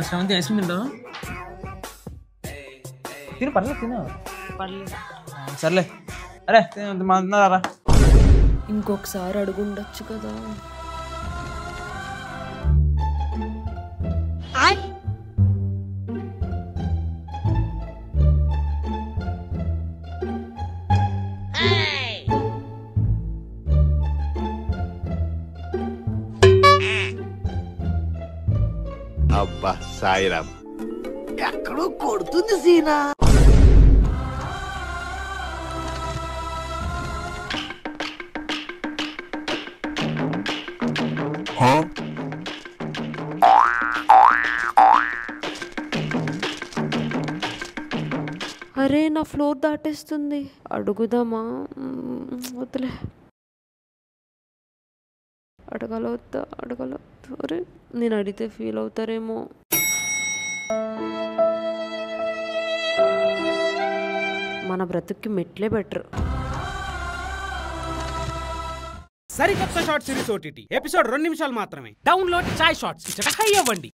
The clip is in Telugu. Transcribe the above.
శ్రవంతి ఐస్ క్రీమ్ తింటావా? తిను, పర్లేదు తిను. సర్లే. అరే తిన్నారా? ఇంకొకసారి అడుగుండొచ్చు కదా. అబ్బా సాయిరామ్, ఎక్కడో కొడుతుంది సీనా. అరే నా ఫ్లోర్ దాటేస్తుంది. అడుగుదామా? వద్దులే. అడగలొద్దా? అరే నేను అడిగితే ఫీల్ అవుతారేమో. మన బ్రతుక్కి మెట్లే బెటర్. సరికొత్త షార్ట్ సిరీస్ OTT ఎపిసోడ్ 2 నిమిషాలు మాత్రమే. డౌన్లోడ్ చాయ్ షార్ట్స్ ఇచ్చట హై అవ్వండి.